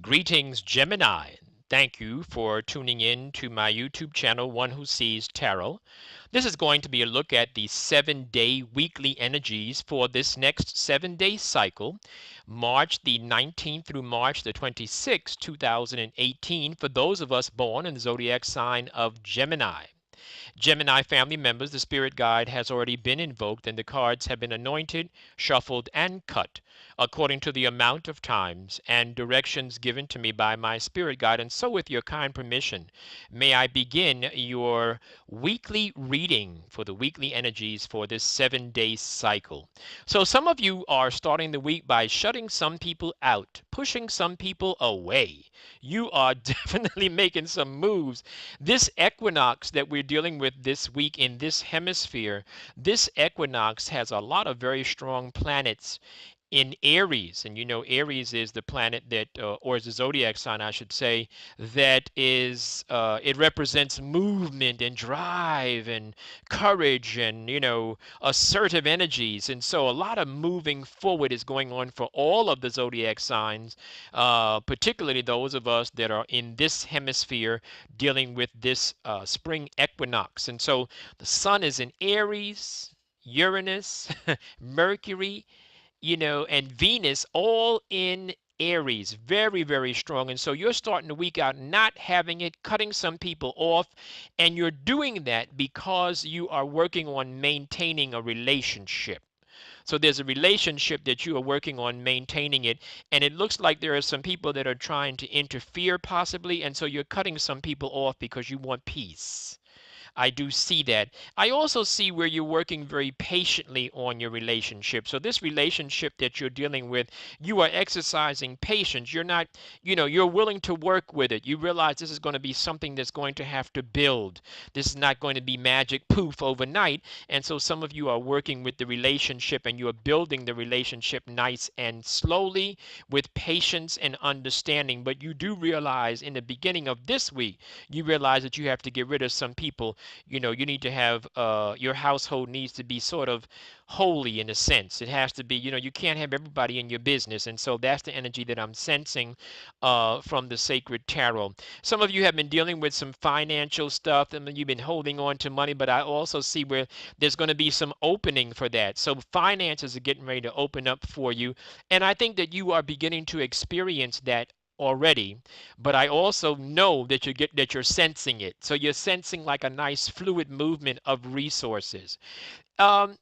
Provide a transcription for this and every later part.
Greetings, Gemini. Thank you for tuning in to my YouTube channel, One Who Sees Tarot. This is going to be a look at the 7-day weekly energies for this next 7-day cycle, March the 19th through March the 26th, 2018, for those of us born in the zodiac sign of Gemini. Gemini family members, the spirit guide has already been invoked and the cards have been anointed, shuffled, and cut according to the amount of times and directions given to me by my spirit guide. And so, with your kind permission, may I begin your weekly reading for the weekly energies for this 7-day cycle. So, some of you are starting the week by shutting some people out, pushing some people away. You are definitely making some moves. This equinox that we're dealing with this week in this hemisphere, this equinox has a lot of very strong planets in Aries. And you know, Aries is the planet that, or is the zodiac sign, I should say, that is, it represents movement and drive and courage and, you know, assertive energies. And so a lot of moving forward is going on for all of the zodiac signs, particularly those of us that are in this hemisphere dealing with this spring equinox. And so the sun is in Aries, Uranus, Mercury, you know, and Venus all in Aries, very, very strong. And so you're starting the week out not having it, cutting some people off, and you're doing that because you are working on maintaining a relationship. So there's a relationship that you are working on maintaining it, and it looks like there are some people that are trying to interfere possibly, and so you're cutting some people off because you want peace. I do see that. I also see where you're working very patiently on your relationship. So this relationship that you're dealing with, you are exercising patience. You're not, you know, you're willing to work with it. You realize this is going to be something that's going to have to build. This is not going to be magic poof overnight. And so some of you are working with the relationship and you are building the relationship nice and slowly with patience and understanding. But you do realize in the beginning of this week, you realize that you have to get rid of some people. You know, you need to have, your household needs to be sort of holy in a sense. It has to be, you know, you can't have everybody in your business. And so that's the energy that I'm sensing from the sacred tarot. Some of you have been dealing with some financial stuff and you've been holding on to money, but I also see where there's going to be some opening for that. So finances are getting ready to open up for you. And I think that you are beginning to experience that already, but I also know that you're sensing it. So you're sensing like a nice fluid movement of resources. Um,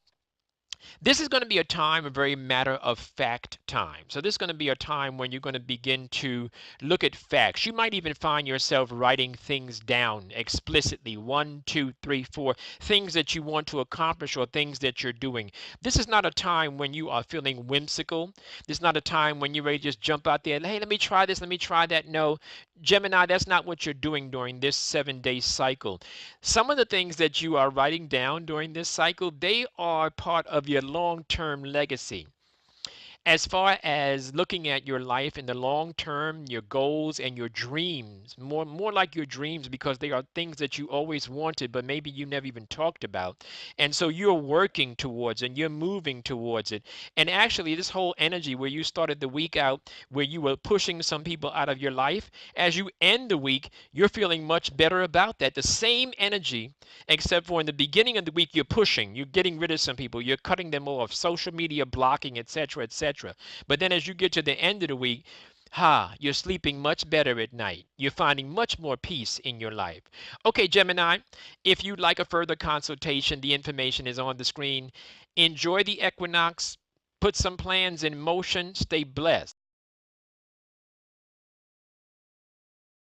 this is going to be a time, a very matter of fact time. So this is going to be a time when you're going to begin to look at facts. You might even find yourself writing things down explicitly, 1, 2, 3, 4, things that you want to accomplish or things that you're doing. This is not a time when you are feeling whimsical. This is not a time when you're ready to just jump out there, hey, let me try this, let me try that. No, Gemini, that's not what you're doing during this 7-day cycle. Some of the things that you are writing down during this cycle, they are part of your long-term legacy. As far as looking at your life in the long term, your goals and your dreams, more like your dreams because they are things that you always wanted, but maybe you never even talked about. And so you're working towards and you're moving towards it. And actually, this whole energy where you started the week out, where you were pushing some people out of your life, as you end the week, you're feeling much better about that. The same energy, except for in the beginning of the week, you're pushing, you're getting rid of some people, you're cutting them off, social media blocking, etc., etc. But then as you get to the end of the week, you're sleeping much better at night. You're finding much more peace in your life. Okay, Gemini, if you'd like a further consultation, the information is on the screen. Enjoy the equinox. Put some plans in motion. Stay blessed.